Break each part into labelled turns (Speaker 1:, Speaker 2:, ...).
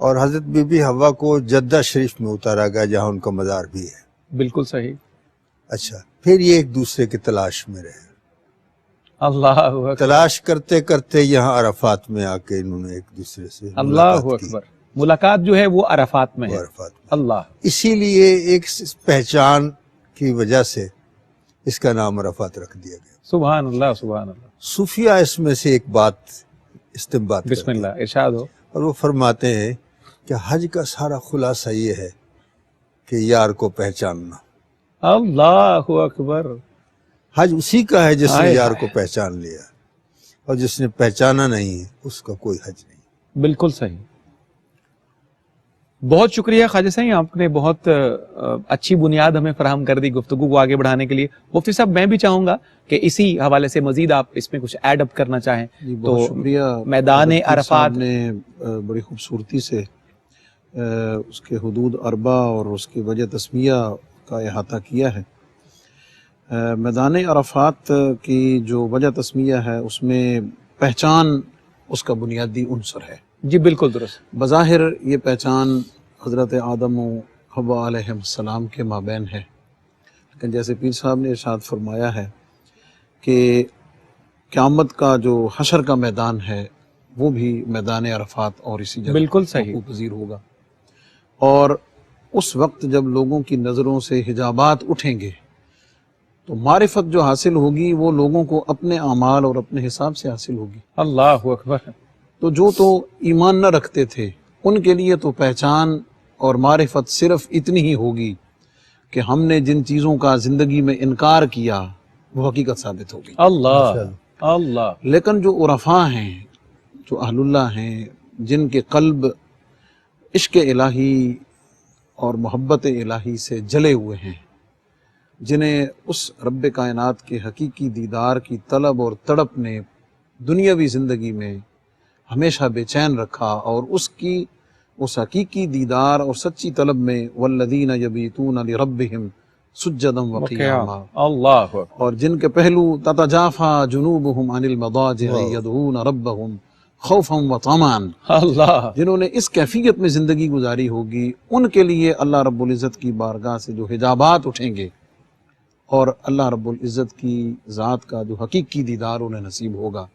Speaker 1: اور حضرت be be حوا کو جدہ شریف میں اتارا گیا جہاں ان کا مزار بھی ہے.
Speaker 2: بالکل صحیح.
Speaker 1: اچھا پھر یہ ایک دوسرے کی تلاش میں رہے,
Speaker 2: اللہ اکبر.
Speaker 1: تلاش کرتے کرتے یہاں عرفات میں آ کے انہوں نے ایک دوسرے سے
Speaker 2: اللہ
Speaker 1: ملاقات کی.
Speaker 2: اکبر. ملاقات جو ہے وہ عرفات میں
Speaker 1: وہ
Speaker 2: ہے.
Speaker 1: عرفات میں.
Speaker 2: اللہ.
Speaker 1: اسی لیے ایک پہچان کی وجہ سے اس کا نام عرفات رکھ دیا گیا.
Speaker 2: سبحان اللہ سبحان اللہ.
Speaker 1: صوفیہ اس میں سے ایک بات استنباط
Speaker 2: بسم
Speaker 1: کرتے ہیں
Speaker 2: اللہ ارشاد ہو.
Speaker 1: اور وہ فرماتے ہیں کہ حج کا سارا خلاصہ یہ ہے کہ یار کو پہچاننا.
Speaker 2: اللہ اکبر.
Speaker 1: حج اسی کا ہے جس نے
Speaker 2: ہائے
Speaker 1: یار
Speaker 2: ہائے.
Speaker 1: کو پہچان لیا, اور جس نے پہچانا نہیں ہے اس کا کوئی حج نہیں.
Speaker 2: بالکل صحیح. بہت شکریہ خواجہ صاحب, آپ نے بہت اچھی بنیاد ہمیں فراہم کر دی گفتگو کو آگے بڑھانے کے لیے. مفتی صاحب میں بھی چاہوں گا کہ اسی حوالے سے مزید آپ اس میں کچھ ایڈ اپ کرنا چاہیں.
Speaker 3: جی
Speaker 2: تو
Speaker 3: بہت شکریہ.
Speaker 2: میدان
Speaker 3: حضرت پیر
Speaker 2: عرفات
Speaker 3: صاحب نے بڑی خوبصورتی سے اس کے حدود اربع اور اس کی وجہ تسمیہ کا احاطہ کیا ہے. میدان عرفات کی جو وجہ تسمیہ ہے اس میں پہچان اس کا بنیادی عنصر ہے.
Speaker 2: جی بالکل درست.
Speaker 3: بظاہر یہ پہچان حضرت آدم و حوا علیہ السلام کے مابین ہے, لیکن جیسے پیر صاحب نے ارشاد فرمایا ہے کہ قیامت کا جو حشر کا میدان ہے وہ بھی میدان عرفات اور اسی جگہ
Speaker 2: بالکل صحیح.
Speaker 3: وقوع پذیر ہوگا. اور اس وقت جب لوگوں کی نظروں سے حجابات اٹھیں گے تو معرفت جو حاصل ہوگی وہ لوگوں کو اپنے اعمال اور اپنے حساب سے حاصل ہوگی.
Speaker 2: اللہ اکبر.
Speaker 3: تو جو تو ایمان نہ رکھتے تھے ان کے لیے تو پہچان اور معرفت صرف اتنی ہی ہوگی کہ ہم نے جن چیزوں کا زندگی میں انکار کیا وہ حقیقت ثابت ہوگی.
Speaker 2: اللہ اللہ.
Speaker 3: لیکن جو عرفاء ہیں, جو اہل اللہ ہیں, جن کے قلب عشق الہی اور محبت الہی سے جلے ہوئے ہیں, جنہیں اس رب کائنات کے حقیقی دیدار کی طلب اور تڑپ نے دنیاوی زندگی میں ہمیشہ بے چین رکھا, اور اس حقیقی دیدار اور سچی طلب میں والذین یبیتون لربہم سجدا وقیاما,
Speaker 2: اللہ اکبر.
Speaker 3: اور جن کے پہلو تتجافا جنوبہم عن المضاجع یدعون ربہم خوفا وطمعا,
Speaker 2: اللہ.
Speaker 3: جنہوں نے اس کیفیت میں زندگی گزاری ہوگی ان کے لیے اللہ رب العزت کی بارگاہ سے جو حجابات اٹھیں گے اور اللہ رب العزت کی ذات کا جو حقیقی دیدار انہیں نصیب ہوگا,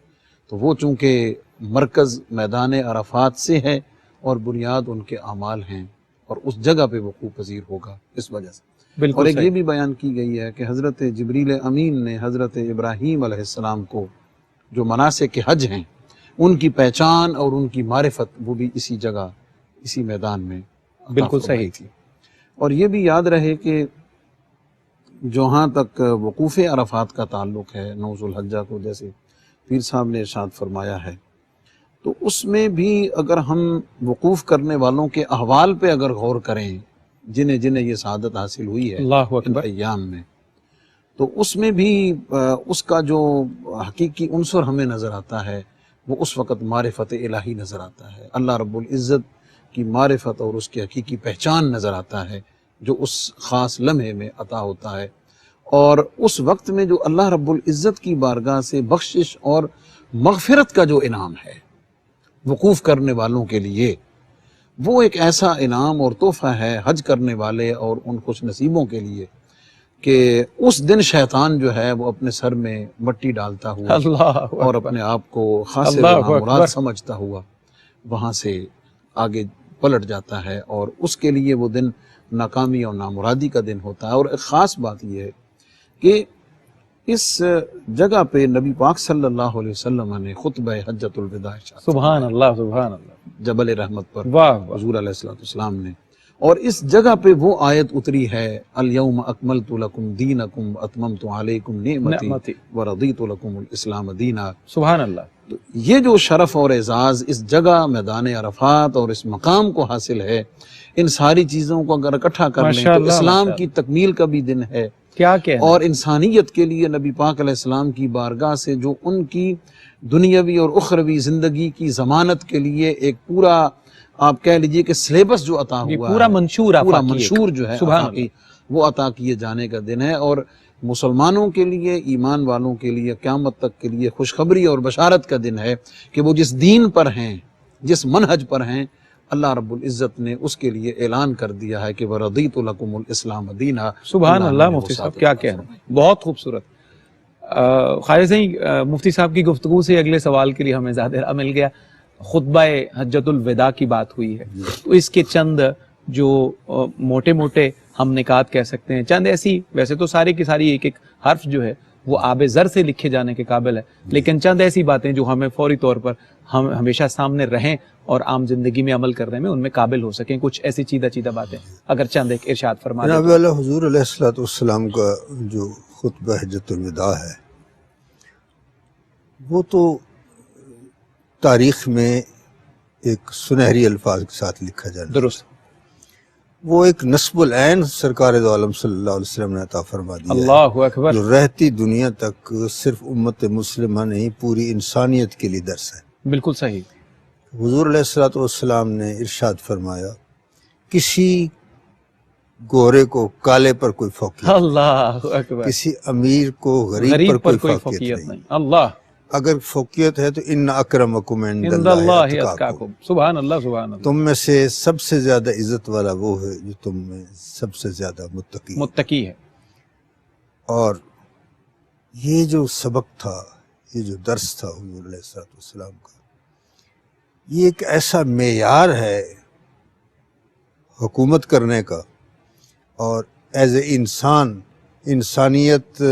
Speaker 3: تو وہ چونکہ مرکز میدان عرفات سے ہے اور بنیاد ان کے اعمال ہیں اور اس جگہ پہ وقوع پذیر ہوگا اس وجہ سے.
Speaker 2: بالکل
Speaker 3: اور ایک یہ
Speaker 2: صحیح.
Speaker 3: بھی بیان کی گئی ہے کہ حضرت جبریل امین نے حضرت ابراہیم علیہ السلام کو جو مناسک حج ہیں ان کی پہچان اور ان کی معرفت وہ بھی اسی جگہ اسی میدان میں عطا
Speaker 2: بالکل
Speaker 3: فرمائی
Speaker 2: صحیح.
Speaker 3: تھی. اور یہ بھی یاد رہے کہ جہاں تک وقوف عرفات کا تعلق ہے نوز الحجہ کو جیسے پیر صاحب نے ارشاد فرمایا ہے, تو اس میں بھی اگر ہم وقوف کرنے والوں کے احوال پہ اگر غور کریں جنہیں یہ سعادت حاصل ہوئی ہے
Speaker 2: اللہ
Speaker 3: ان
Speaker 2: اکبر.
Speaker 3: ایام میں, تو اس میں بھی اس کا جو حقیقی عنصر ہمیں نظر آتا ہے وہ اس وقت معرفت الہی نظر آتا ہے. اللہ رب العزت کی معرفت اور اس کی حقیقی پہچان نظر آتا ہے جو اس خاص لمحے میں عطا ہوتا ہے. اور اس وقت میں جو اللہ رب العزت کی بارگاہ سے بخشش اور مغفرت کا جو انعام ہے وقوف کرنے والوں کے لیے, وہ ایک ایسا انعام اور تحفہ ہے حج کرنے والے اور ان خوش نصیبوں کے لیے کہ اس دن شیطان جو ہے وہ اپنے سر میں مٹی ڈالتا ہوا
Speaker 2: اللہ
Speaker 3: اور
Speaker 2: اکبر.
Speaker 3: اپنے آپ کو خاص
Speaker 2: اللہ اکبر.
Speaker 3: مراد سمجھتا ہوا وہاں سے آگے پلٹ جاتا ہے, اور اس کے لیے وہ دن ناکامی اور نامرادی کا دن ہوتا ہے. اور ایک خاص بات یہ ہے کہ اس جگہ پہ نبی پاک صلی اللہ علیہ وسلم نے خطبہ حجۃ الوداع ارشاد
Speaker 2: سبحان اللہ سبحان اللہ.
Speaker 3: جبل رحمت پر
Speaker 2: واہ واہ.
Speaker 3: حضور علیہ السلام نے, اور اس جگہ پہ وہ آیت اتری ہے الیوم اکملت لکم دینکم اتممت علیکم نعمتی
Speaker 2: نعمتی.
Speaker 3: ورضیت لکم الاسلام دینا.
Speaker 2: سبحان اللہ.
Speaker 3: تو یہ جو شرف اور اعزاز اس جگہ میدان عرفات اور اس مقام کو حاصل ہے, ان ساری چیزوں کو اگر اکٹھا کر لیں
Speaker 2: ماشاء
Speaker 3: تو
Speaker 2: اللہ،
Speaker 3: اسلام
Speaker 2: ماشاء
Speaker 3: کی تکمیل کا بھی دن ہے,
Speaker 2: کیا کہنا.
Speaker 3: اور انسانیت کے لیے نبی پاک علیہ السلام کی بارگاہ سے جو ان کی دنیاوی اور اخروی زندگی کی ضمانت کے لیے ایک پورا آپ کہہ لیجئے کہ سلیبس جو عطا
Speaker 2: یہ
Speaker 3: ہوا
Speaker 2: پورا
Speaker 3: ہے,
Speaker 2: منشور
Speaker 3: پورا
Speaker 2: آفاقی
Speaker 3: منشور جو ہے
Speaker 2: سبحان
Speaker 3: آفاقی, وہ عطا کیے جانے کا دن ہے. اور مسلمانوں کے لیے, ایمان والوں کے لیے قیامت تک کے لیے خوشخبری اور بشارت کا دن ہے کہ وہ جس دین پر ہیں, جس منہج پر ہیں, اللہ رب العزت نے اس کے لیے اعلان کر دیا ہے کہ وَرَضِيتُ لَكُمُ الْإِسْلَامَ دِينًا.
Speaker 2: سبحان اللہ
Speaker 3: نے وہ
Speaker 2: مفتی صاحب،
Speaker 3: ثابت
Speaker 2: کیا
Speaker 3: فرمایا.
Speaker 2: کہنا، بہت خوبصورت. خواجہ صاحب، مفتی صاحب کی گفتگو سے اگلے سوال کے لیے ہمیں زیادہ راہ مل گیا. خطبہ حجۃ الوداع کی بات ہوئی ہے، تو اس کے چند جو موٹے موٹے ہم نکات کہہ سکتے ہیں، چند ایسی، ویسے تو سارے کی ساری ایک ایک حرف جو ہے وہ آب زر سے لکھے جانے کے قابل ہے، لیکن چند ایسی باتیں جو ہمیں فوری طور پر ہم ہمیشہ سامنے رہیں اور عام زندگی میں عمل کرنے میں ان میں قابل ہو سکیں، کچھ ایسی چیدہ چیدہ باتیں اگر چند ایک ارشاد فرما دیں.
Speaker 1: جناب والا حضور علیہ الصلوۃ والسلام کا جو خطبہ حجۃ الوداع ہے وہ تو تاریخ میں ایک سنہری الفاظ کے ساتھ لکھا جانا.
Speaker 2: درست.
Speaker 1: وہ ایک نصب العین سرکار دو عالم صلی اللہ علیہ وسلم نے عطا فرما دیا ہے،
Speaker 2: اللہ اکبر.
Speaker 1: جو رہتی دنیا تک صرف امت مسلمہ نہیں پوری انسانیت کے لیے درس ہے.
Speaker 2: بالکل صحیح.
Speaker 1: حضور علیہ الصلوۃ والسلام نے ارشاد فرمایا کسی گورے کو کالے پر کوئی فوقیت،
Speaker 2: اللہ اکبر.
Speaker 1: کسی امیر کو غریب
Speaker 2: غریب
Speaker 1: پر
Speaker 2: پر
Speaker 1: کوئی
Speaker 2: کوئی
Speaker 1: فوقیت
Speaker 2: فوقیت
Speaker 1: نہیں.
Speaker 2: نہیں. اللہ
Speaker 1: اگر فوقیت ہے تو ان اکرمکم عند
Speaker 2: عند
Speaker 1: اللہ
Speaker 2: اللہ
Speaker 1: اتقاکم.
Speaker 2: اتقاکم. سبحان اللہ سبحان اللہ.
Speaker 1: تم میں سے سب سے زیادہ عزت والا وہ ہے جو تم میں سب سے زیادہ متقی ہے.
Speaker 2: متقی ہے.
Speaker 1: اور یہ جو سبق تھا، یہ جو درس تھا حضور علیہ الصلوۃ والسلام کا، یہ ایک ایسا معیار ہے حکومت کرنے کا اور ایز اے انسان، انسانیت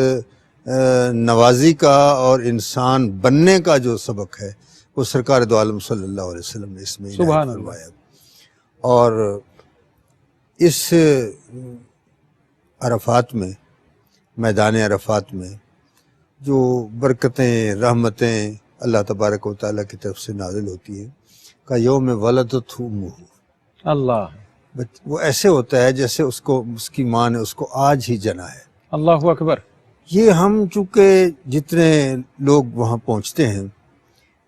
Speaker 1: نوازی کا اور انسان بننے کا جو سبق ہے وہ سرکار دو عالم صلی اللہ علیہ وسلم نے اس میں عنایت
Speaker 2: سبحان اللہ.
Speaker 1: فرمایا. اور اس عرفات میں، میدان عرفات میں جو برکتیں، رحمتیں اللہ تبارک و تعالیٰ کی طرف سے نازل ہوتی ہیں کا یوم ولدتہ امہ،
Speaker 2: اللہ
Speaker 1: وہ ایسے ہوتا ہے جیسے اس کی ماں نے اس کو آج ہی جنا ہے.
Speaker 2: اللہ اکبر.
Speaker 1: یہ ہم چونکہ جتنے لوگ وہاں پہنچتے ہیں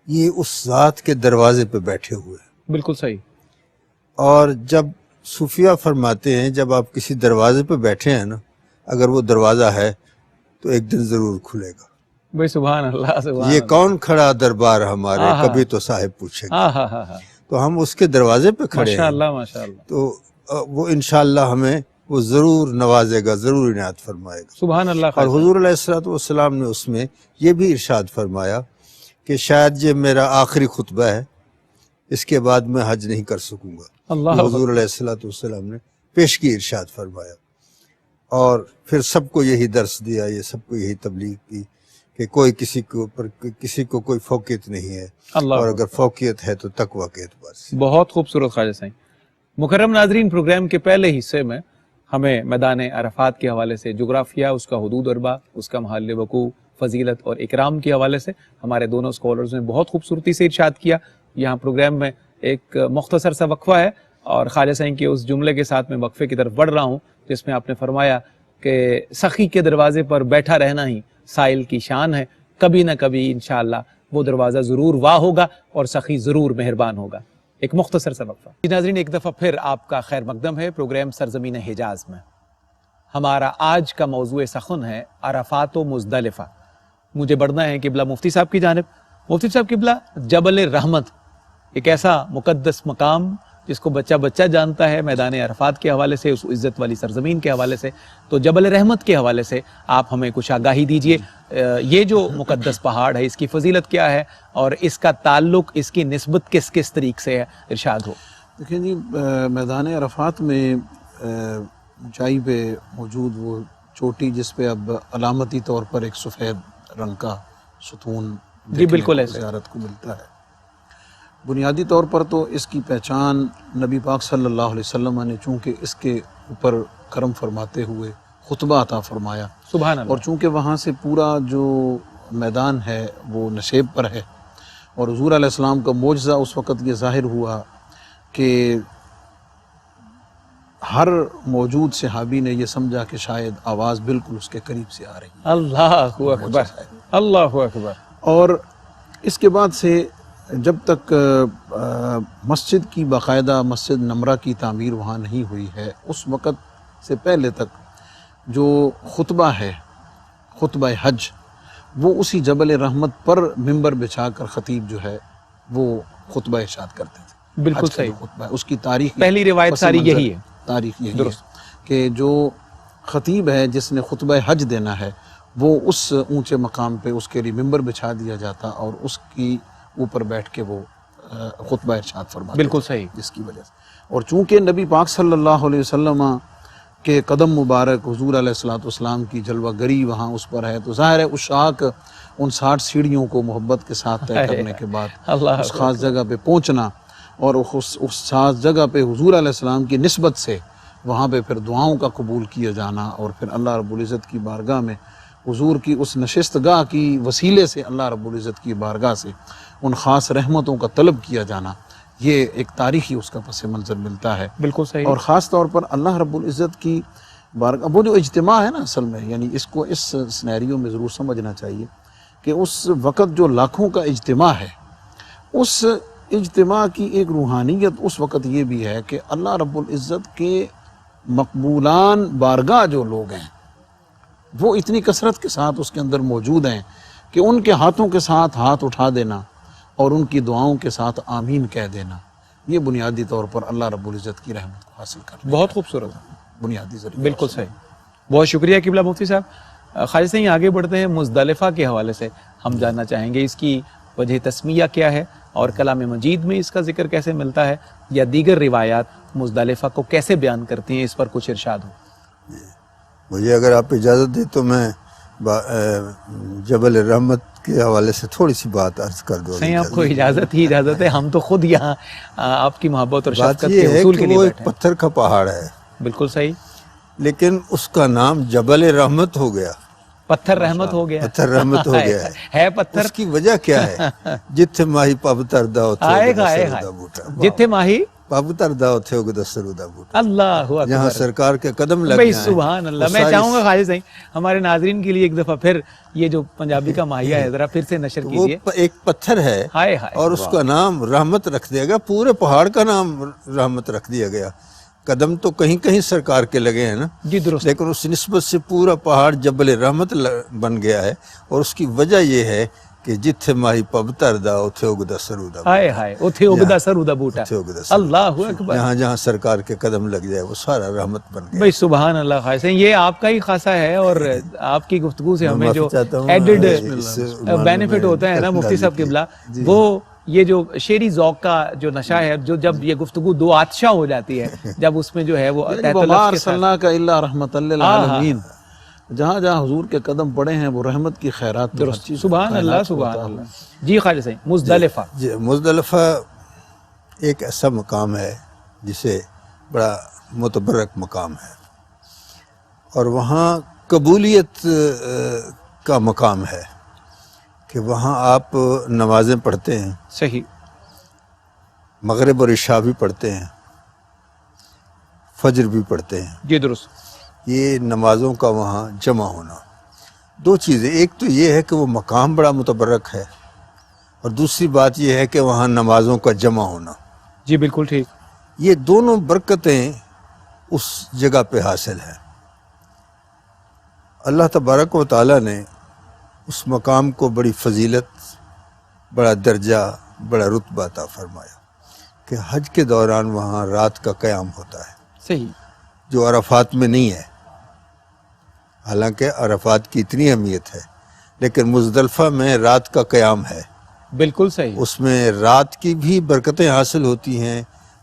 Speaker 1: یہ اس ذات کے دروازے پہ بیٹھے ہوئے ہیں.
Speaker 2: بالکل صحیح.
Speaker 1: اور جب صوفیہ فرماتے ہیں جب آپ کسی دروازے پہ بیٹھے ہیں نا، اگر وہ دروازہ ہے تو ایک دن ضرور کھلے گا.
Speaker 2: بھائی سبحان اللہ سبحان
Speaker 1: یہ
Speaker 2: اللہ.
Speaker 1: کون کھڑا دربار ہمارے،
Speaker 2: آہا.
Speaker 1: کبھی تو صاحب پوچھے گا.
Speaker 2: ہاں ہاں ہاں ہاں.
Speaker 1: تو ہم اس کے دروازے پہ کھڑے
Speaker 2: ماشاء
Speaker 1: ہیں،
Speaker 2: اللہ ماشاء اللہ.
Speaker 1: تو وہ انشاءاللہ ہمیں وہ ضرور نوازے گا، ضرور عنایت فرمائے گا.
Speaker 2: سبحان اللہ.
Speaker 1: اور حضور علیہ الصلوۃ والسلام نے اس میں یہ بھی ارشاد فرمایا کہ شاید یہ میرا آخری خطبہ ہے، اس کے بعد میں حج نہیں کر سکوں گا.
Speaker 2: اللہ
Speaker 1: حضور علیہ الصلوۃ والسلام نے پیشگی ارشاد فرمایا اور پھر سب کو یہی درس دیا، یہ سب کو یہی تبلیغ کی کہ کوئی کسی کو کوئی فوقیت نہیں ہے،
Speaker 2: اللہ.
Speaker 1: اور اگر فوقیت ہے تو تقویٰ کے اعتبار سے.
Speaker 2: بہت خوبصورت خواجہ صاحب. مکرم ناظرین، پروگرام کے پہلے حصے میں ہمیں میدان عرفات کے حوالے سے، جغرافیہ، اس کا حدود اربع، اس کا محل وقوع، فضیلت اور اکرام کے حوالے سے ہمارے دونوں اسکالرز نے بہت خوبصورتی سے ارشاد کیا. یہاں پروگرام میں ایک مختصر سا وقفہ ہے اور خواجہ صاحب کے اس جملے کے ساتھ میں وقفے کی طرف بڑھ رہا ہوں جس میں آپ نے فرمایا کہ سخی کے دروازے پر بیٹھا رہنا ہی سائل کی شان ہے، کبھی نہ کبھی انشاءاللہ وہ دروازہ ضرور واہ ہوگا اور سخی ضرور مہربان ہوگا. ایک مختصر سا وقفہ. ناظرین، ایک دفعہ پھر آپ کا خیر مقدم ہے پروگرام سرزمین حجاز میں. ہمارا آج کا موضوع سخن ہے عرفات و مزدلفہ. مجھے بڑھنا ہے قبلہ مفتی صاحب کی جانب. مفتی صاحب قبلہ، جبل رحمت ایک ایسا مقدس مقام جس کو بچہ بچہ جانتا ہے میدان عرفات کے حوالے سے، اس عزت والی سرزمین کے حوالے سے. تو جبل رحمت کے حوالے سے آپ ہمیں کچھ آگاہی دیجئے. یہ جو مقدس پہاڑ ہے اس کی فضیلت کیا ہے اور اس کا تعلق، اس کی نسبت کس کس طریق سے ہے، ارشاد ہو.
Speaker 3: دیکھیں جی، میدان عرفات میں اونچائی پہ موجود وہ چوٹی جس پہ اب علامتی طور پر ایک سفید رنگ کا ستون
Speaker 2: جی بالکل ایسے
Speaker 3: زیارت کو ملتا ہے. بنیادی طور پر تو اس کی پہچان نبی پاک صلی اللہ علیہ وسلم نے چونکہ اس کے اوپر کرم فرماتے ہوئے خطبہ عطا فرمایا،
Speaker 2: سبحان اللہ.
Speaker 3: اور چونکہ وہاں سے پورا جو میدان ہے وہ نشیب پر ہے، اور حضور علیہ السلام کا معجزہ اس وقت یہ ظاہر ہوا کہ ہر موجود صحابی نے یہ سمجھا کہ شاید آواز بالکل اس کے قریب سے آ رہی ہے.
Speaker 2: اللہ اکبر، اللہ اکبر.
Speaker 3: اور اس کے بعد سے جب تک مسجد کی باقاعدہ مسجد نمرہ کی تعمیر وہاں نہیں ہوئی ہے، اس وقت سے پہلے تک جو خطبہ ہے، خطبہ حج، وہ اسی جبل رحمت پر ممبر بچھا کر خطیب جو ہے وہ خطبہ ارشاد کرتے تھے.
Speaker 2: بالکل
Speaker 3: حج کا جو
Speaker 2: صحیح،
Speaker 3: خطبہ ہے اس کی تاریخ
Speaker 2: پہلی روایت
Speaker 3: پس
Speaker 2: ساری
Speaker 3: منظر
Speaker 2: یہی ہے،
Speaker 3: تاریخ یہی
Speaker 2: درست۔
Speaker 3: ہے کہ جو خطیب ہے جس نے خطبہ حج دینا ہے وہ اس اونچے مقام پہ اس کے لیے ممبر بچھا دیا جاتا اور اس کی اوپر بیٹھ کے وہ خطبہ ارشاد فرماتے
Speaker 2: بالکل
Speaker 3: تھے،
Speaker 2: صحیح،
Speaker 3: جس کی وجہ سے اور چونکہ نبی پاک صلی اللہ علیہ وسلم کے قدم مبارک حضور علیہ الصلوۃ والسلام کی جلوہ گری وہاں اس پر ہے، تو ظاہر ہے عشاق ان 60 سیڑھیوں کو محبت کے ساتھ طے کرنے کے بعد
Speaker 2: اللہ
Speaker 3: اس خاص جگہ پہ پہنچنا اور اس خاص جگہ پہ حضور علیہ السلام کی نسبت سے وہاں پہ پھر دعاؤں کا قبول کیا جانا اور پھر اللہ رب العزت کی بارگاہ میں حضور کی اس نشست گاہ کی وسیلے سے اللہ رب العزت کی بارگاہ سے ان خاص رحمتوں کا طلب کیا جانا، یہ ایک تاریخی اس کا پس منظر ملتا ہے۔
Speaker 2: بالکل صحیح،
Speaker 3: اور خاص طور پر اللہ رب العزت کی بارگاہ، وہ جو اجتماع ہے نا اصل میں، یعنی اس کو اس سینیریو میں ضرور سمجھنا چاہیے کہ اس وقت جو لاکھوں کا اجتماع ہے، اس اجتماع کی ایک روحانیت اس وقت یہ بھی ہے کہ اللہ رب العزت کے مقبولان بارگاہ جو لوگ ہیں وہ اتنی کثرت کے ساتھ اس کے اندر موجود ہیں کہ ان کے ہاتھوں کے ساتھ ہاتھ اٹھا دینا اور ان کی دعاؤں کے ساتھ آمین کہہ دینا، یہ بنیادی طور پر اللہ رب العزت کی رحمت کو حاصل کرنا
Speaker 2: بہت خوبصورت،
Speaker 3: بنیادی ذریعہ۔
Speaker 2: بالکل صحیح، بہت شکریہ قبلہ مفتی صاحب۔ خواجہ صاحب آگے بڑھتے ہیں، مزدلفہ کے حوالے سے ہم جاننا چاہیں گے اس کی وجہ تسمیہ کیا ہے اور کلام مجید میں اس کا ذکر کیسے ملتا ہے یا دیگر روایات مزدلفہ کو کیسے بیان کرتی ہیں، اس پر کچھ ارشاد ہو۔
Speaker 1: مجھے اگر آپ اجازت دیں تو میں جبل رحمت کے حوالے سے تھوڑی سی بات عرض کر دوں۔
Speaker 2: صحیح، آپ کو اجازت ہی اجازت ہے، ہم تو خود یہاں آپ کی محبت اور
Speaker 1: بات
Speaker 2: شفقت
Speaker 1: یہ
Speaker 2: کے
Speaker 1: ہے
Speaker 2: حصول کے
Speaker 1: کہ
Speaker 2: لیے
Speaker 1: وہ ایک
Speaker 2: بیٹھے ہیں۔
Speaker 1: پتھر کا پہاڑ ہے
Speaker 2: بالکل صحیح،
Speaker 1: لیکن اس کا نام جبل رحمت ہو گیا،
Speaker 2: پتھر رحمت ہو گیا،
Speaker 1: پتھر رحمت ہو گیا
Speaker 2: ہے پتھر،
Speaker 1: اس کی وجہ کیا ہے؟ جتھے ماہی پب تردا
Speaker 2: آئے گا آئے گا، جتھے ماہی
Speaker 1: پب تردا اتھے اگدا سرودا بوٹا،
Speaker 2: اللہ
Speaker 1: جہاں
Speaker 2: اکبر،
Speaker 1: سرکار کے قدم لگ
Speaker 2: بھائی
Speaker 1: جائیں۔
Speaker 2: سبحان اللہ۔
Speaker 1: وہ
Speaker 2: میں
Speaker 1: ساری
Speaker 2: چاہوں گا خواجہ صاحب ہمارے ناظرین کے لیے ایک دفعہ پھر یہ جو پنجابی کا ماہیہ ہے ذرا پھر سے نشر
Speaker 1: وہ
Speaker 2: کیجیے۔
Speaker 1: ایک پتھر ہے
Speaker 2: ہائے ہائے،
Speaker 1: اور اس کا نام رحمت رکھ دیا گیا، پورے پہاڑ کا نام رحمت رکھ دیا گیا۔ قدم تو کہیں کہیں سرکار کے لگے ہیں نا،
Speaker 2: جی درست،
Speaker 1: لیکن اس نسبت سے پورا پہاڑ جبل رحمت بن گیا ہے، اور اس کی وجہ یہ ہے کہ جتھے ماہی پب تردا اتھے اگدا سرودا،
Speaker 2: ہائے ہائے، اتھے اگدا سرودا بوٹا،
Speaker 1: اتھے اگدا سرودا،
Speaker 2: اللہ اکبر،
Speaker 1: جہاں جہاں سرکار کے قدم لگ جائے وہ سارا رحمت بن گیا۔
Speaker 2: بھائی سبحان اللہ۔ خواجہ صاحب یہ آپ کا ہی خاصہ ہے اور آپ کی گفتگو سے ہمیں
Speaker 1: میں
Speaker 2: جو
Speaker 1: معافی چاہتا ہوں،
Speaker 2: ایڈڈ
Speaker 1: اس معاملے
Speaker 2: بینیفٹ
Speaker 1: میں
Speaker 2: ہوتا ہے نا مفتی صاحب قبلہ،
Speaker 1: جی۔
Speaker 2: وہ یہ جو شعری ذوق کا جو نشہ ہے، جو جب یہ گفتگو دو آتشہ ہو جاتی ہے، جب اس میں جو ہے وہ تحت
Speaker 3: وما
Speaker 2: لفظ کے ساتھ،
Speaker 3: ارسلناک الا رحمت للعالمین، جہاں جہاں حضور کے قدم پڑے ہیں وہ رحمت کی خیرات تو ہر
Speaker 2: درست،
Speaker 3: چیز
Speaker 2: سبحان اللہ
Speaker 3: کائنات کو
Speaker 2: سبحان
Speaker 3: عطا
Speaker 2: اللہ۔
Speaker 3: ہوئی۔
Speaker 2: جی خواجہ صاحب، مزدلفہ،
Speaker 1: جی، مزدلفہ ایک ایسا مقام ہے جسے بڑا متبرک مقام ہے، اور وہاں قبولیت کا مقام ہے کہ وہاں آپ نمازیں پڑھتے ہیں،
Speaker 2: صحیح،
Speaker 1: مغرب اور عشاء بھی پڑھتے ہیں، فجر بھی پڑھتے ہیں۔
Speaker 2: جی درست،
Speaker 1: یہ نمازوں کا وہاں جمع ہونا، دو چیزیں، ایک تو یہ ہے کہ وہ مقام بڑا متبرک ہے، اور دوسری بات یہ ہے کہ وہاں نمازوں کا جمع ہونا،
Speaker 2: جی بالکل ٹھیک،
Speaker 1: یہ دونوں برکتیں اس جگہ پہ حاصل ہیں۔ اللہ تبارک و تعالیٰ نے اس مقام کو بڑی فضیلت، بڑا درجہ، بڑا رتبہ عطا فرمایا کہ حج کے دوران وہاں رات کا قیام ہوتا ہے،
Speaker 2: صحیح،
Speaker 1: جو عرفات میں نہیں ہے۔ حالانکہ عرفات کی اتنی اہمیت ہے، لیکن مزدلفہ میں رات کا قیام ہے،
Speaker 2: بالکل صحیح،
Speaker 1: اس میں رات کی بھی برکتیں حاصل ہوتی ہیں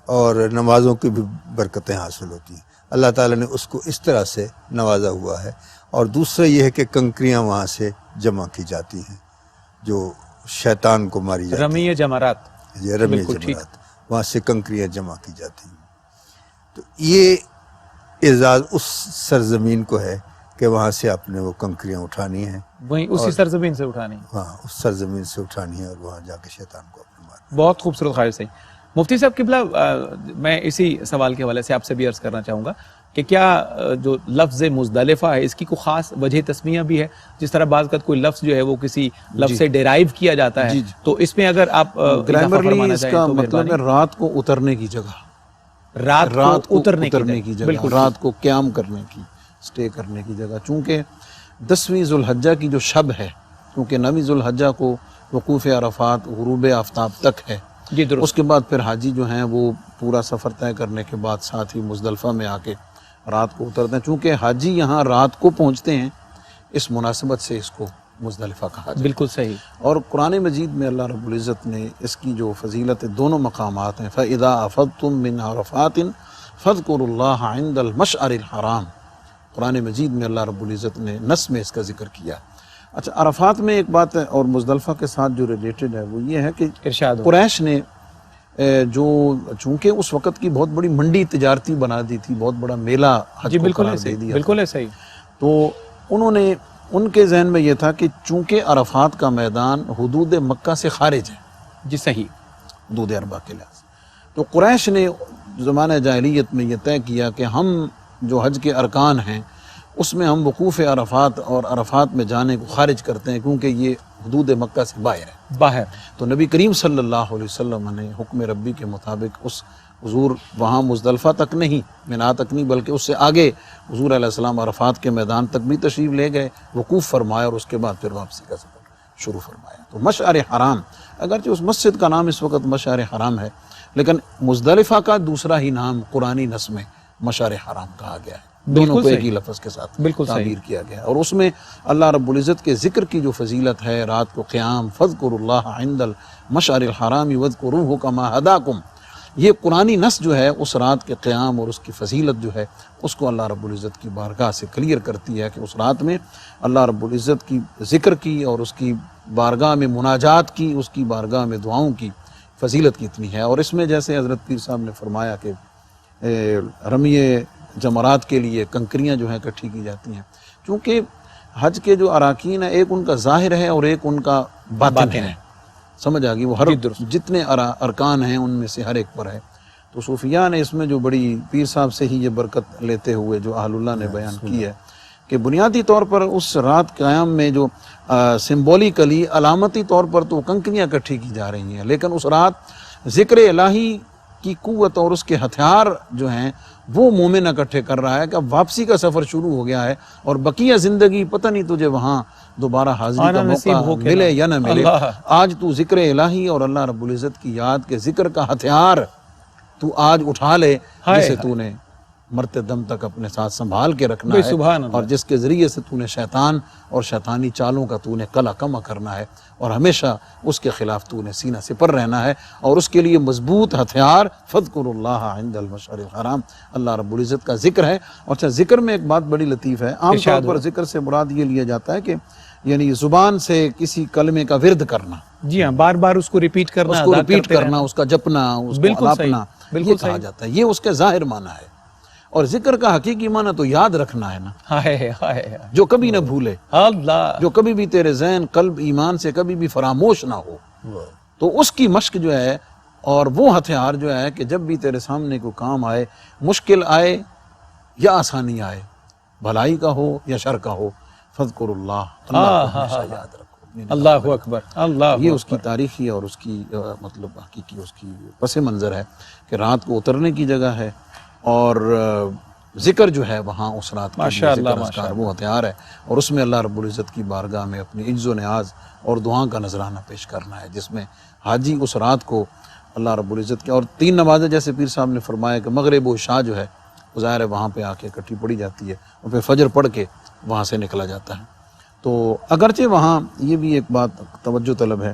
Speaker 1: اور نمازوں کی بھی برکتیں حاصل ہوتی ہیں۔ اللہ تعالیٰ نے اس کو اس طرح سے نوازا ہوا ہے۔ اور دوسرا یہ ہے کہ کنکریاں وہاں سے جمع کی جاتی ہیں، جو شیطان کو ماری جاتی ہیں،
Speaker 2: رمی جمرات،
Speaker 1: یہ رمی
Speaker 2: بالکل ٹھیک،
Speaker 1: جمرات، وہاں سے کنکریاں جمع کی جاتی ہیں۔ تو یہ اعزاز اس سرزمین کو ہے کہ وہاں سے آپ نے وہ کنکریاں اٹھانی ہیں،
Speaker 2: وہیں اسی سرزمین سے اٹھانی۔
Speaker 1: وہاں اس سرزمین سے اٹھانی ہے اور وہاں جا کے شیطان کو اپنے مارنا۔
Speaker 2: بہت خوبصورت خواجہ صاحب۔ مفتی صاحب قبلہ، میں اسی سوال کے حوالے سے آپ سے بھی عرض کرنا چاہوں گا کہ کیا جو لفظ مزدلفہ ہے اس کی کوئی خاص وجہ تسمیہ بھی ہے؟ جس طرح بعض کا کوئی لفظ جو ہے وہ کسی لفظ سے ڈیرائیو کیا جاتا ہے، تو اس میں اگر آپ
Speaker 3: گرامرلی اس کا مطلب ہے رات کو اترنے کی جگہ،
Speaker 2: رات کو اترنے
Speaker 3: کی جگہ، رات کو قیام کرنے کی، سٹے کرنے کی جگہ۔ چونکہ 10ویں ذو الحجہ کی جو شب ہے، کیونکہ 9ویں ذو الحجہ کو وقوف عرفات غروب آفتاب تک ہے،
Speaker 2: جی درست.
Speaker 3: اس کے بعد پھر حاجی جو ہیں وہ پورا سفر طے کرنے کے بعد ساتھ ہی مزدلفہ میں آ کے رات کو اترتے ہیں. چونکہ حاجی یہاں رات کو پہنچتے ہیں اس مناسبت سے اس کو مزدلفہ کہا جاتا ہے.
Speaker 2: بالکل صحیح.
Speaker 3: اور قرآن مجید میں اللہ رب العزت نے اس کی جو فضیلت دونوں مقامات ہیں فَإِذَا أَفَضْتُم مِّنْ عَرَفَاتٍ فَاذْكُرُوا اللَّهَ عِندَ الْمَشْعَرِ الْحَرَامِ. قرآن مجید میں اللہ رب العزت نے نص میں اس کا ذکر کیا. اچھا عرفات میں ایک بات ہے اور مزدلفہ کے ساتھ جو ریلیٹڈ ہے وہ یہ ہے کہ
Speaker 2: ارشاد ہو.
Speaker 3: قریش نے جو چونکہ اس وقت کی بہت بڑی منڈی تجارتی بنا دی تھی، بہت بڑا میلہ حج
Speaker 2: جی
Speaker 3: کو
Speaker 2: بالکل
Speaker 3: قرار
Speaker 2: ہے
Speaker 3: دے
Speaker 2: صحیح.
Speaker 3: دیا
Speaker 2: بالکل ہے صحیح.
Speaker 3: تو انہوں نے ان کے ذہن میں یہ تھا کہ چونکہ عرفات کا میدان حدود مکہ سے خارج ہے،
Speaker 2: جی صحیح.
Speaker 3: حدود اربع کے لحاظ سے، تو قریش نے زمانہ جاہلیت میں یہ طے کیا کہ ہم جو حج کے ارکان ہیں اس میں ہم وقوف عرفات اور عرفات میں جانے کو خارج کرتے ہیں کیونکہ یہ حدود مکہ سے باہر ہے.
Speaker 2: باہر.
Speaker 3: تو نبی کریم صلی اللہ علیہ وسلم نے حکم ربی کے مطابق اس حضور وہاں مزدلفہ تک نہیں، مینا تک نہیں، بلکہ اس سے آگے حضور علیہ السلام عرفات کے میدان تک بھی تشریف لے گئے، وقوف فرمایا اور اس کے بعد پھر واپسی کا سفر شروع فرمایا. تو مشعر حرام، اگرچہ اس مسجد کا نام اس وقت مشعر حرام ہے لیکن مزدلفہ کا دوسرا ہی نام قرآنی نص میں مشعر حرام کہا گیا ہے. دونوں کو ایک ہی لفظ کے ساتھ تعبیر کیا گیا اور اس میں اللہ رب العزت کے ذکر کی جو فضیلت ہے، رات کو قیام، فاذکروا اللہ عند المشعر الحرام واذکروہ کما ہداکم، یہ قرآنی نص جو ہے اس رات کے قیام اور اس کی فضیلت جو ہے اس کو اللہ رب العزت کی بارگاہ سے کلیئر کرتی ہے کہ اس رات میں اللہ رب العزت کی ذکر کی اور اس کی بارگاہ میں مناجات کی، اس کی بارگاہ میں دعاؤں کی فضیلت کتنی ہے. اور اس میں جیسے حضرت پیر صاحب نے فرمایا کہ رمی جمرات کے لیے کنکریاں جو ہیں اکٹھی کی جاتی ہیں، چونکہ حج کے جو اراکین ہیں ایک ان کا ظاہر ہے اور ایک ان کا باطن ہے. سمجھ آ گئی؟ وہ ہر جتنے ارکان ہیں ان میں سے ہر ایک پر ہے. تو صوفیاء نے اس میں جو بڑی پیر صاحب سے ہی یہ برکت لیتے ہوئے جو اہل اللہ نے بیان کی ہے کہ بنیادی طور پر اس رات قیام میں جو سمبولیکلی علامتی طور پر تو کنکریاں اکٹھی کی جا رہی ہیں، لیکن اس رات ذکر الہی کی قوت اور اس کے ہتھیار جو ہیں وہ مومن اکٹھے کر رہا ہے کہ اب واپسی کا سفر شروع ہو گیا ہے اور بقیہ زندگی پتہ نہیں تجھے وہاں دوبارہ حاضری کا موقع ملے یا نہ ملے. آج تو ذکر الہی اور اللہ رب العزت کی یاد کے ذکر کا ہتھیار تو آج اٹھا لے جسے تو نے مرتے دم تک اپنے ساتھ سنبھال کے رکھنا ہے اور جس کے ذریعے سے تو نے شیطان اور شیطانی چالوں کا تو نے قلع کما کرنا ہے اور ہمیشہ اس کے خلاف تو نے سینہ سپر رہنا ہے. اور اس کے لیے مضبوط ہتھیار فاذکروا اللہ عند المشعر الحرام، اللہ رب العزت کا ذکر ہے. اور اچھا ذکر میں ایک بات بڑی لطیف ہے، عام طور پر ذکر سے مراد یہ لیا جاتا ہے کہ یعنی زبان سے کسی کلمے کا ورد کرنا،
Speaker 2: جی ہاں، بار بار اس کو ریپیٹ کرنا،
Speaker 3: اس کو ریپیٹ کرنا، اس کا جپنا، اس کو الاپنا، یہ کہا جاتا ہے. یہ اس کے ظاہر معنی ہے. اور ذکر کا حقیقی معنی تو یاد رکھنا ہے نا، جو کبھی نہ بھولے، اللہ جو کبھی بھی تیرے ذہن قلب ایمان سے کبھی بھی فراموش نہ ہو. تو اس کی مشق جو ہے اور وہ ہتھیار جو ہے کہ جب بھی تیرے سامنے کوئی کام آئے، مشکل آئے یا آسانی آئے، بھلائی کا ہو یا شر کا ہو، فذکر اللہ، اللہ کو ہمیشہ یاد رکھو.
Speaker 2: اللہ اکبر. اللہ
Speaker 3: یہ اس کی تاریخی اور اس کی مطلب حقیقی اس کی پس منظر ہے کہ رات کو اترنے کی جگہ ہے اور ذکر جو ہے وہاں اس رات کا ذکر اذکار وہ ہتھیار ہے اور اس میں اللہ رب العزت کی بارگاہ میں اپنی عجز و نیاز اور دعاؤں کا نذرانہ پیش کرنا ہے، جس میں حاجی اس رات کو اللہ رب العزت کی اور 3 نمازیں جیسے پیر صاحب نے فرمایا کہ مغرب و عشاء جو ہے وہ ظاہر ہے وہاں پہ آ کے اکٹھی پڑھی جاتی ہے اور پھر فجر پڑھ کے وہاں سے نکلا جاتا ہے. تو اگرچہ وہاں یہ بھی ایک بات توجہ طلب ہے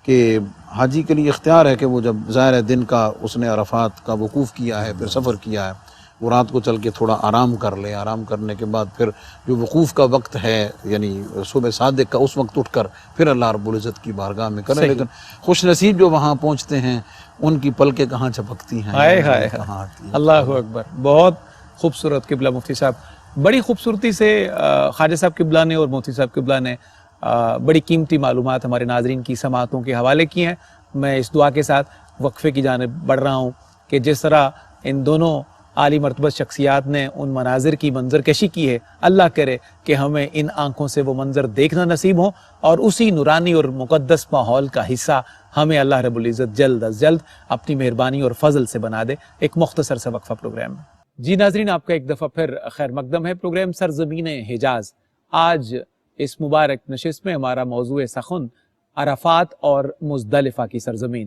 Speaker 3: کہ حاجی کے لیے اختیار ہے کہ وہ جب ظاہر دن کا اس نے عرفات کا وقوف کیا ہے، پھر سفر کیا ہے، وہ رات کو چل کے تھوڑا آرام کر لے. آرام کرنے کے بعد پھر جو وقوف کا وقت ہے یعنی صبح صادق کا، اس وقت اٹھ کر پھر اللہ رب العزت کی بارگاہ میں کرے. لیکن خوش نصیب جو وہاں پہنچتے ہیں ان کی پلکیں کہاں چپکتی ہیں، کہاں آتی ہیں.
Speaker 2: اللہ اکبر. بہت خوبصورت قبلہ مفتی صاحب، بڑی خوبصورتی سے خواجہ صاحب قبلہ نے اور مفتی صاحب قبلہ نے بڑی قیمتی معلومات ہمارے ناظرین کی سماعتوں کے حوالے کی ہیں. میں اس دعا کے ساتھ وقفے کی جانب بڑھ رہا ہوں کہ جس طرح ان دونوں عالی مرتبہ شخصیات نے ان مناظر کی منظر کشی کی ہے، اللہ کرے کہ ہمیں ان آنکھوں سے وہ منظر دیکھنا نصیب ہو اور اسی نورانی اور مقدس ماحول کا حصہ ہمیں اللہ رب العزت جلد از جلد اپنی مہربانی اور فضل سے بنا دے. ایک مختصر سا وقفہ پروگرام میں. جی ناظرین، آپ کا ایک دفعہ پھر خیر مقدم ہے پروگرام سرزمین حجاز. آج اس مبارک نشست میں ہمارا موضوع سخن عرفات اور مزدلفہ کی سرزمین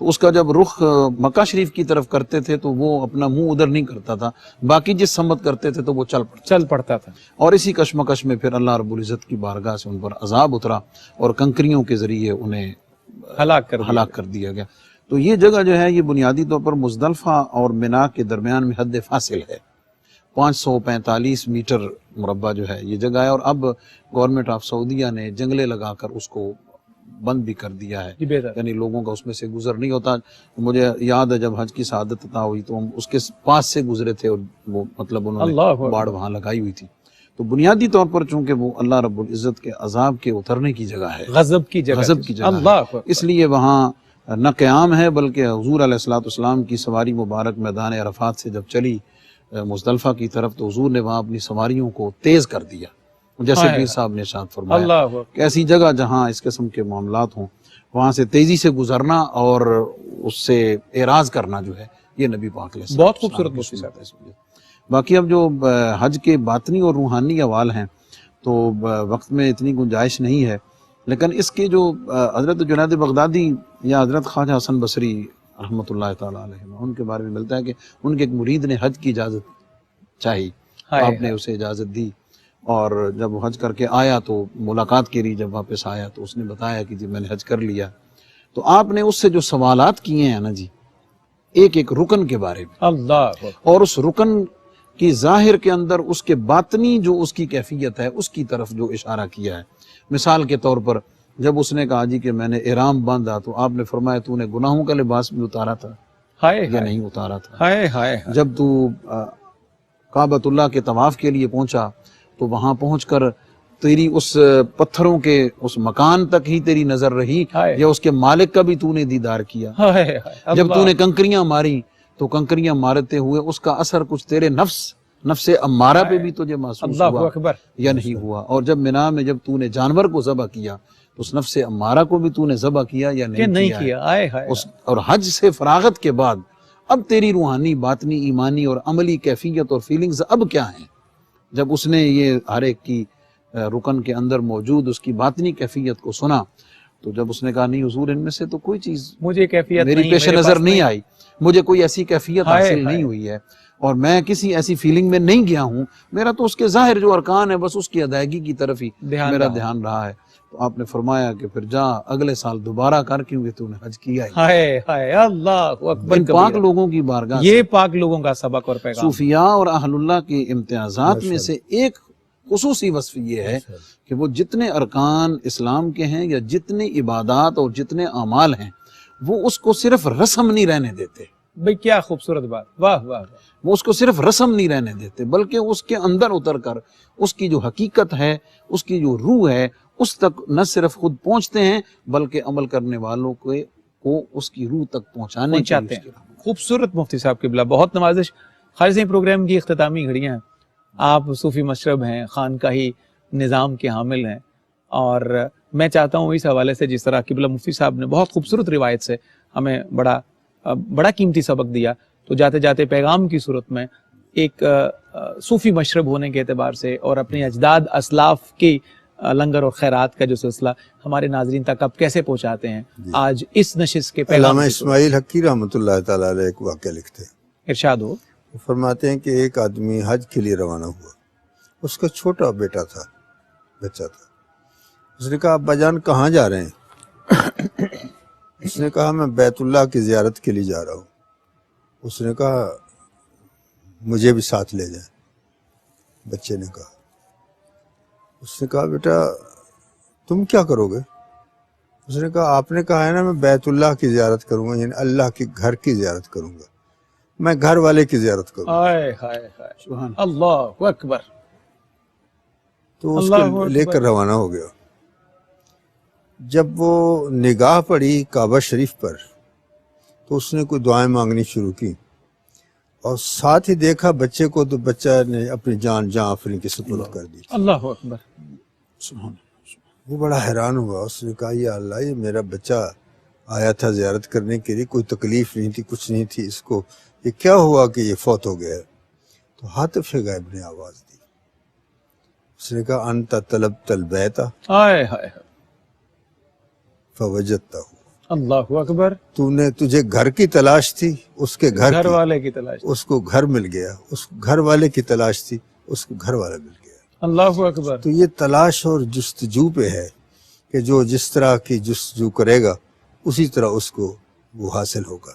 Speaker 3: تو اس کا جب رخ مکہ شریف کی طرف کرتے تھے تو وہ اپنا منہ ادھر نہیں کرتا تھا، باقی جس سمت کرتے تھے تو وہ چل
Speaker 2: پڑتا تھا.
Speaker 3: اور اسی کشمکش میں پھر اللہ رب العزت کی بارگاہ سے ان پر عذاب اترا اور کنکریوں کے ذریعے انہیں ہلاک کر دیا گیا. تو یہ جگہ جو ہے یہ بنیادی طور پر مزدلفہ اور منا کے درمیان میں حد فاصل ہے، 545 میٹر مربع جو ہے یہ جگہ ہے. اور اب گورنمنٹ آف سعودیہ نے جنگلے لگا کر اس کو بند بھی کر دیا ہے، یعنی لوگوں کا اس میں سے گزر نہیں ہوتا. مجھے یاد ہے جب حج کی سعادت عطا ہوئی تو ہم اس کے پاس سے گزرے تھے اور وہ مطلب انہوں نے باڑ وہاں لگائی ہوئی تھی. تو بنیادی طور پر چونکہ وہ اللہ رب العزت کے عذاب کے اترنے کی جگہ ہے،
Speaker 2: غضب کی جگہ
Speaker 3: ہے، اس لیے وہاں نہ قیام ہے بلکہ حضور علیہ الصلوۃ والسلام کی سواری مبارک میدان عرفات سے جب چلی مزدلفہ کی طرف تو حضور نے وہاں اپنی سواریوں کو تیز کر دیا، جیسے پیر صاحب نے ارشاد فرمایا کہ ایسی جگہ جہاں اس قسم کے معاملات ہوں وہاں سے تیزی سے گزرنا اور اس سے اعراض کرنا جو ہے یہ نبی پاک علیہ السلام
Speaker 2: بہت خوبصورت مفتی صاحب.
Speaker 3: باقی اب جو حج کے باطنی اور روحانی احوال ہیں تو وقت میں اتنی گنجائش نہیں ہے، لیکن اس کے جو حضرت جنید بغدادی یا حضرت خواجہ حسن بصری رحمۃ اللہ تعالی علیہ ان کے بارے میں ملتا ہے کہ ان کے ایک مرید نے حج کی اجازت چاہی، آپ نے اسے اجازت دی اور جب وہ حج کر کے آیا تو ملاقات کے لیے جب واپس آیا تو اس نے بتایا کہ جی میں نے حج کر لیا. تو آپ نے اس سے جو سوالات کیے ہیں نا جی ایک ایک رکن کے بارے میں،
Speaker 2: اللہ،
Speaker 3: اور اس رکن کی ظاہر کے اندر اس کے باطنی جو اس کی کیفیت ہے اس کی طرف جو اشارہ کیا ہے. مثال کے طور پر جب اس نے کہا جی کہ میں نے احرام باندھا تو آپ نے فرمایا تو نے گناہوں کا لباس بھی اتارا تھا یا نہیں اتارا تھا. جب تو کعبۃ اللہ کے طواف کے لیے پہنچا تو وہاں پہنچ کر تیری اس پتھروں کے اس مکان تک ہی تیری نظر رہی یا اس کے مالک کا بھی تو نے دیدار کیا؟ جب تو نے کنکریاں ماری تو کنکریاں مارتے ہوئے اس کا اثر کچھ تیرے نفس امارہ پہ بھی تجھے محسوس ہوا یا نہیں ہوا؟ اور جب منا میں جب تو نے جانور کو ذبح کیا تو اس نفس امارہ کو بھی تو نے ذبح کیا یا نہیں کیا؟ اور حج سے فراغت کے بعد اب تیری روحانی باطنی ایمانی اور عملی کیفیت اور فیلنگز اب کیا ہیں؟ جب اس نے یہ ہر ایک کی رکن کے اندر موجود اس کی باطنی کیفیت کو سنا تو جب اس نے کہا نہیں حضور ان میں سے تو کوئی چیز
Speaker 2: مجھے کیفیت
Speaker 3: میری پیش نظر نہیں آئی، مجھے کوئی ایسی کیفیت حاصل نہیں ہوئی ہے اور میں کسی ایسی فیلنگ میں نہیں گیا ہوں، میرا تو اس کے ظاہر جو ارکان ہے بس اس کی ادائیگی کی طرف ہی میرا دھیان رہا ہے. تو آپ نے فرمایا کہ پھر جا اگلے سال دوبارہ کر کیونکہ تو نے حج کیا ہی.
Speaker 2: اللہ اکبر.
Speaker 3: ان پاک لوگوں کی بارگاہ
Speaker 2: یہ پاک لوگوں کا سبق اور پیغام.
Speaker 3: صوفیاء اور اہل اللہ کے امتیازات میں سے ایک خصوصی وصف یہ ہے کہ وہ جتنے ارکان اسلام کے ہیں یا جتنے عبادات اور جتنے اعمال ہیں وہ اس کو صرف رسم نہیں رہنے دیتے.
Speaker 2: بھئی کیا خوبصورت بات، واہ واہ.
Speaker 3: وہ اس کو صرف رسم نہیں رہنے دیتے بلکہ اس کے اندر اتر کر اس کی جو حقیقت ہے، اس کی جو روح ہے، اس تک نہ صرف خود پہنچتے ہیں بلکہ عمل کرنے والوں کو اس کی روح تک پہنچانے
Speaker 2: چاہتے ہیں. خوبصورت مفتی صاحب قبلہ، بہت نوازش. خالص پروگرام کی اختتامی گھڑیاں ہیں. آپ صوفی مشرب ہیں، خانقاہی نظام کے حامل ہیں، اور میں چاہتا ہوں اس حوالے سے جس طرح قبلہ مفتی صاحب نے بہت خوبصورت روایت سے ہمیں بڑا قیمتی سبق دیا، تو جاتے جاتے پیغام کی صورت میں ایک صوفی مشرب ہونے کے اعتبار سے اور اپنے اجداد اسلاف کی لنگر اور خیرات کا جو سلسلہ ہمارے ناظرین تک آپ کیسے پہنچاتے ہیں آج اس نشست کے پیغام؟
Speaker 1: علامہ اسماعیل حقی رحمۃ اللہ تعالی علیہ ایک واقعہ لکھتے ہیں،
Speaker 2: ارشاد ہو.
Speaker 1: وہ فرماتے ہیں کہ ایک آدمی حج کے لیے روانہ ہوا، اس کا چھوٹا بچہ تھا. اس نے کہا ابا جان کہاں جا رہے ہیں؟ اس نے کہا میں بیت اللہ کی زیارت کے لیے جا رہا ہوں. اس نے کہا مجھے بھی ساتھ لے جائیں. بچے نے کہا، اس نے کہا بیٹا تم کیا کرو گے؟ اس نے کہا آپ نے کہا ہے نا میں بیت اللہ کی زیارت کروں گا، یعنی اللہ کے گھر کی زیارت کروں گا، میں گھر والے کی زیارت کروں گا.
Speaker 2: اللہ اکبر.
Speaker 1: تو اس کو لے کر روانہ ہو گیا. جب وہ نگاہ پڑی کعبہ شریف پر تو اس نے کوئی دعائیں مانگنی شروع کی اور ساتھ ہی دیکھا بچے کو تو بچہ نے اپنی جان آفرین کی سپرد کر دی.
Speaker 2: اللہ اکبر.
Speaker 1: وہ بڑا حیران ہوا. اس نے کہا یا اللہ یہ میرا بچہ آیا تھا زیارت کرنے کے لیے، کوئی تکلیف نہیں تھی، کچھ نہیں تھی، اس کو یہ کیا ہوا کہ یہ فوت ہو گیا؟ تو حاطف غیب نے آواز دی. اس نے کہا انت طلبت البیت فوجدتہ.
Speaker 2: اللہ اکبر.
Speaker 1: تجھے گھر کی تلاش تھی، اس کے
Speaker 2: گھر
Speaker 1: گھر کی،
Speaker 2: والے کی تلاش.
Speaker 1: اس کو گھر مل گیا، اس کو گھر والے کی تلاش تھی، اس کو گھر والا مل گیا.
Speaker 2: اللہ اکبر.
Speaker 1: تو یہ تلاش اور جستجو پہ ہے کہ جو جس طرح کی جستجو کرے گا اسی طرح اس کو وہ حاصل ہوگا.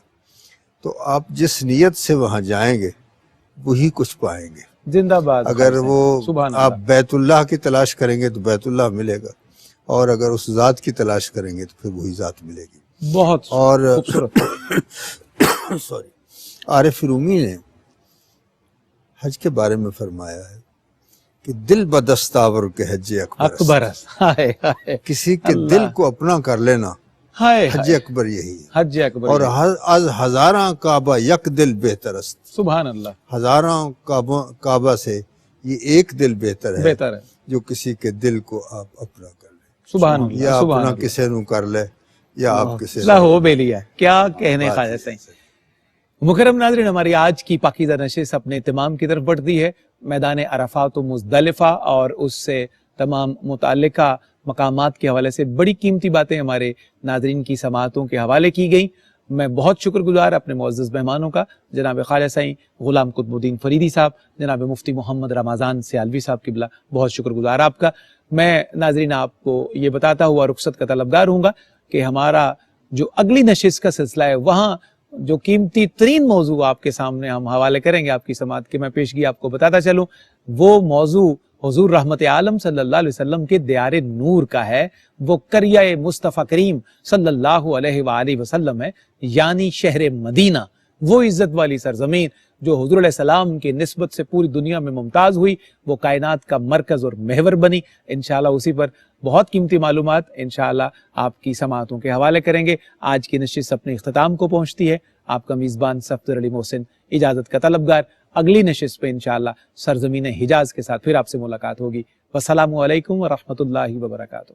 Speaker 1: تو آپ جس نیت سے وہاں جائیں گے وہی کچھ پائیں گے.
Speaker 2: زندہ باد.
Speaker 1: اگر وہ
Speaker 2: سبحان
Speaker 1: آپ
Speaker 2: اللہ.
Speaker 1: بیت اللہ کی تلاش کریں گے تو بیت اللہ ملے گا، اور اگر اس ذات کی تلاش کریں گے تو پھر وہی ذات ملے گی.
Speaker 2: بہت
Speaker 1: اور
Speaker 2: خوبصورت.
Speaker 1: سوری، عارف رومی نے حج کے بارے میں فرمایا ہے کہ دل بدستاور کے حج اکبر است.
Speaker 2: اکبر است. ہائے ہائے.
Speaker 1: کسی کے
Speaker 2: اللہ.
Speaker 1: دل کو اپنا کر لینا
Speaker 2: ہائے
Speaker 1: حج
Speaker 2: ہائے.
Speaker 1: اکبر یہی ہے.
Speaker 2: حج اکبر.
Speaker 1: اور از ہزاراں کعبہ یک دل بہتر است.
Speaker 2: سبحان اللہ.
Speaker 1: ہزاراں کعبہ سے یہ ایک دل بہتر ہے
Speaker 2: بہتر ہے.
Speaker 1: جو کسی کے دل کو آپ اپنا کر لیں،
Speaker 2: سبحان اللہ.
Speaker 1: یا
Speaker 2: سبحان
Speaker 1: اپنا
Speaker 2: اللہ.
Speaker 1: کسی نو کر لے یا آپ کسی
Speaker 2: اللہ ہو بے لیا. کیا کہنے
Speaker 1: بات
Speaker 2: خواجہ
Speaker 1: ہے.
Speaker 2: صحیح. مکرم ناظرین، ہماری آج کی پاکیزہ نشست اپنے اہتمام کی طرف بڑھتی ہے. میدان عرفات و مزدلفہ اور اس سے تمام متعلقہ مقامات کے حوالے سے بڑی قیمتی باتیں ہمارے ناظرین کی سماعتوں کے حوالے کی گئیں. میں بہت شکر گزار اپنے معزز مہمانوں کا، جناب خواجہ سائیں غلام قطب الدین فریدی صاحب، جناب مفتی محمد رمضان سیالوی صاحب قبلہ، بہت شکر گزار آپ کا. میں ناظرین آپ کو یہ بتاتا ہوا رخصت کا طلبگار ہوں گا کہ ہمارا جو اگلی نشست کا سلسلہ ہے وہاں جو قیمتی ترین موضوع آپ کے سامنے ہم حوالے کریں گے آپ کی سماعت کے، میں پیشگی آپ کو بتاتا چلوں، وہ موضوع حضور رحمت عالم صلی اللہ علیہ وسلم کے دیار نور کا ہے. وہ قریہ مصطفیٰ کریم صلی اللہ علیہ وآلہ وسلم ہے، یعنی شہر مدینہ، وہ عزت والی سرزمین جو حضور علیہ السلام کی نسبت سے پوری دنیا میں ممتاز ہوئی، وہ کائنات کا مرکز اور محور بنی. انشاءاللہ اسی پر بہت قیمتی معلومات انشاءاللہ آپ کی سماعتوں کے حوالے کریں گے. آج کی نشست اپنے اختتام کو پہنچتی ہے. آپ کا میزبان صفدر علی محسن اجازت کا طلبگار. اگلی نشست پہ انشاءاللہ سرزمین حجاز کے ساتھ پھر آپ سے ملاقات ہوگی. والسلام علیکم ورحمۃ اللہ وبرکاتہ.